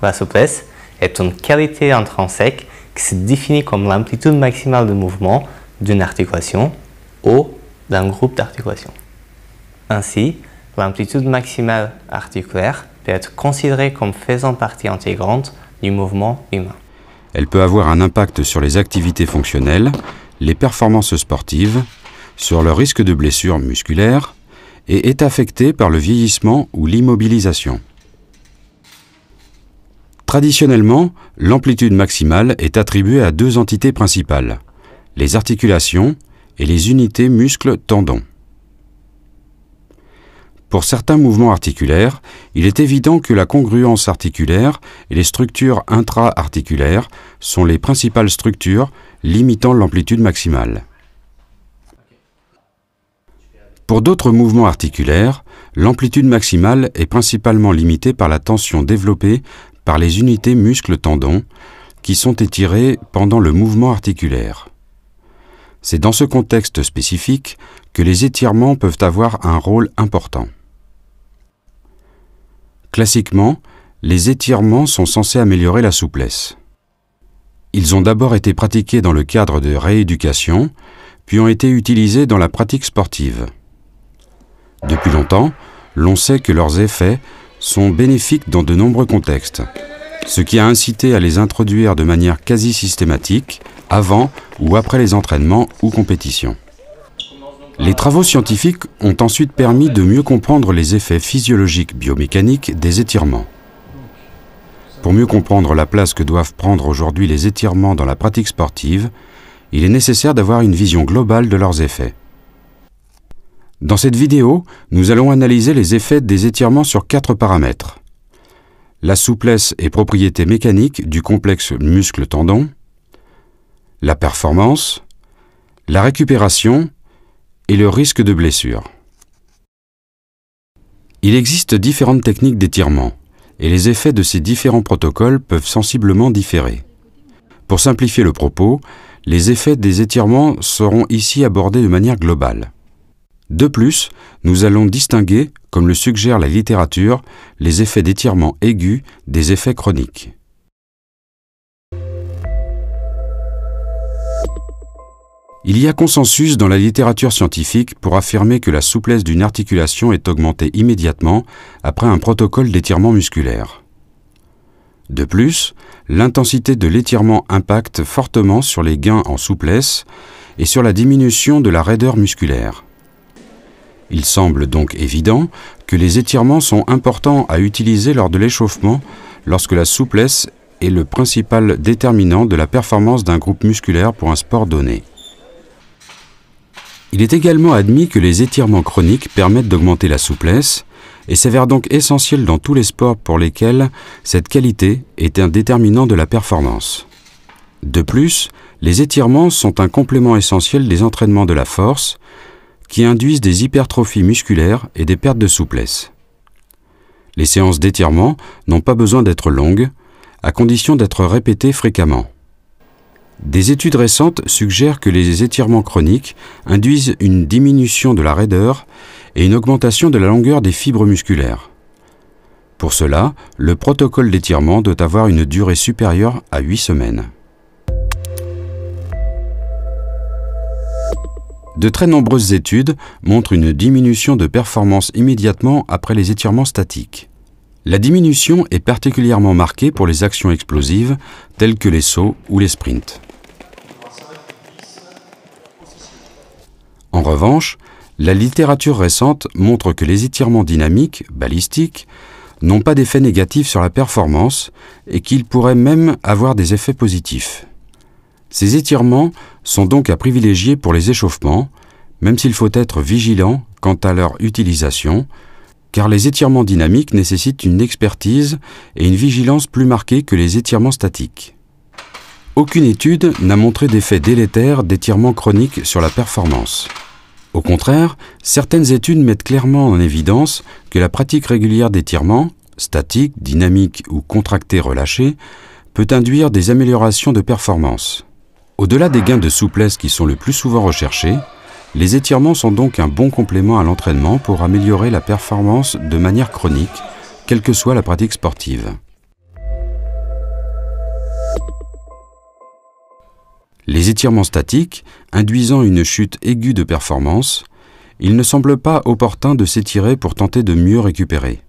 La souplesse est une qualité intrinsèque qui se définit comme l'amplitude maximale de mouvement d'une articulation ou d'un groupe d'articulations. Ainsi, l'amplitude maximale articulaire peut être considérée comme faisant partie intégrante du mouvement humain. Elle peut avoir un impact sur les activités fonctionnelles, les performances sportives, sur le risque de blessures musculaires et est affectée par le vieillissement ou l'immobilisation. Traditionnellement, l'amplitude maximale est attribuée à deux entités principales, les articulations et les unités muscles-tendons. Pour certains mouvements articulaires, il est évident que la congruence articulaire et les structures intra-articulaires sont les principales structures limitant l'amplitude maximale. Pour d'autres mouvements articulaires, l'amplitude maximale est principalement limitée par la tension développée par les unités muscles-tendons qui sont étirées pendant le mouvement articulaire. C'est dans ce contexte spécifique que les étirements peuvent avoir un rôle important. Classiquement, les étirements sont censés améliorer la souplesse. Ils ont d'abord été pratiqués dans le cadre de rééducation, puis ont été utilisés dans la pratique sportive. Depuis longtemps, l'on sait que leurs effets sont bénéfiques dans de nombreux contextes, ce qui a incité à les introduire de manière quasi systématique avant ou après les entraînements ou compétitions. Les travaux scientifiques ont ensuite permis de mieux comprendre les effets physiologiques biomécaniques des étirements. Pour mieux comprendre la place que doivent prendre aujourd'hui les étirements dans la pratique sportive, il est nécessaire d'avoir une vision globale de leurs effets. Dans cette vidéo, nous allons analyser les effets des étirements sur 4 paramètres. La souplesse et propriétés mécaniques du complexe muscle-tendon, la performance, la récupération et le risque de blessure. Il existe différentes techniques d'étirement et les effets de ces différents protocoles peuvent sensiblement différer. Pour simplifier le propos, les effets des étirements seront ici abordés de manière globale. De plus, nous allons distinguer, comme le suggère la littérature, les effets d'étirement aigus des effets chroniques. Il y a consensus dans la littérature scientifique pour affirmer que la souplesse d'une articulation est augmentée immédiatement après un protocole d'étirement musculaire. De plus, l'intensité de l'étirement impacte fortement sur les gains en souplesse et sur la diminution de la raideur musculaire. Il semble donc évident que les étirements sont importants à utiliser lors de l'échauffement lorsque la souplesse est le principal déterminant de la performance d'un groupe musculaire pour un sport donné. Il est également admis que les étirements chroniques permettent d'augmenter la souplesse et s'avère donc essentiel dans tous les sports pour lesquels cette qualité est un déterminant de la performance. De plus, les étirements sont un complément essentiel des entraînements de la force qui induisent des hypertrophies musculaires et des pertes de souplesse. Les séances d'étirement n'ont pas besoin d'être longues, à condition d'être répétées fréquemment. Des études récentes suggèrent que les étirements chroniques induisent une diminution de la raideur et une augmentation de la longueur des fibres musculaires. Pour cela, le protocole d'étirement doit avoir une durée supérieure à 8 semaines. De très nombreuses études montrent une diminution de performance immédiatement après les étirements statiques. La diminution est particulièrement marquée pour les actions explosives telles que les sauts ou les sprints. En revanche, la littérature récente montre que les étirements dynamiques, balistiques, n'ont pas d'effet négatif sur la performance et qu'ils pourraient même avoir des effets positifs. Ces étirements sont donc à privilégier pour les échauffements, même s'il faut être vigilant quant à leur utilisation, car les étirements dynamiques nécessitent une expertise et une vigilance plus marquées que les étirements statiques. Aucune étude n'a montré d'effet délétère d'étirements chroniques sur la performance. Au contraire, certaines études mettent clairement en évidence que la pratique régulière d'étirements, statiques, dynamiques ou contractés relâchés, peut induire des améliorations de performance. Au-delà des gains de souplesse qui sont le plus souvent recherchés, les étirements sont donc un bon complément à l'entraînement pour améliorer la performance de manière chronique, quelle que soit la pratique sportive. Les étirements statiques, induisant une chute aiguë de performance, il ne semble pas opportun de s'étirer pour tenter de mieux récupérer.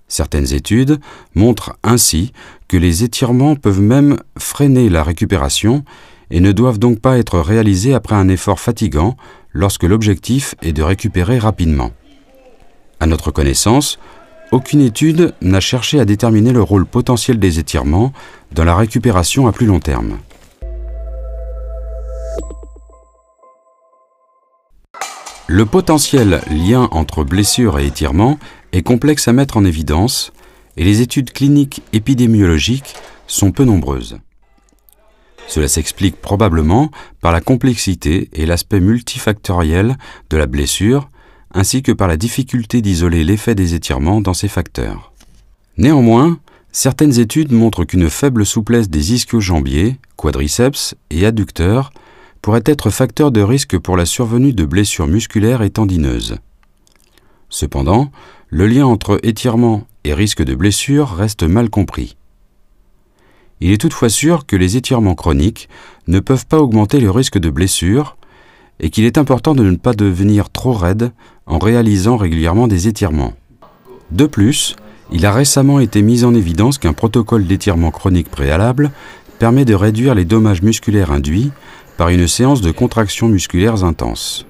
Certaines études montrent ainsi que les étirements peuvent même freiner la récupération et ne doivent donc pas être réalisés après un effort fatigant lorsque l'objectif est de récupérer rapidement. À notre connaissance, aucune étude n'a cherché à déterminer le rôle potentiel des étirements dans la récupération à plus long terme. Le potentiel lien entre blessure et étirement est complexe à mettre en évidence et les études cliniques épidémiologiques sont peu nombreuses. Cela s'explique probablement par la complexité et l'aspect multifactoriel de la blessure, ainsi que par la difficulté d'isoler l'effet des étirements dans ces facteurs. Néanmoins, certaines études montrent qu'une faible souplesse des ischio-jambiers, quadriceps et adducteurs pourrait être facteur de risque pour la survenue de blessures musculaires et tendineuses. Cependant, le lien entre étirement et risque de blessure reste mal compris. Il est toutefois sûr que les étirements chroniques ne peuvent pas augmenter le risque de blessure et qu'il est important de ne pas devenir trop raide en réalisant régulièrement des étirements. De plus, il a récemment été mis en évidence qu'un protocole d'étirement chronique préalable permet de réduire les dommages musculaires induits par une séance de contractions musculaires intenses.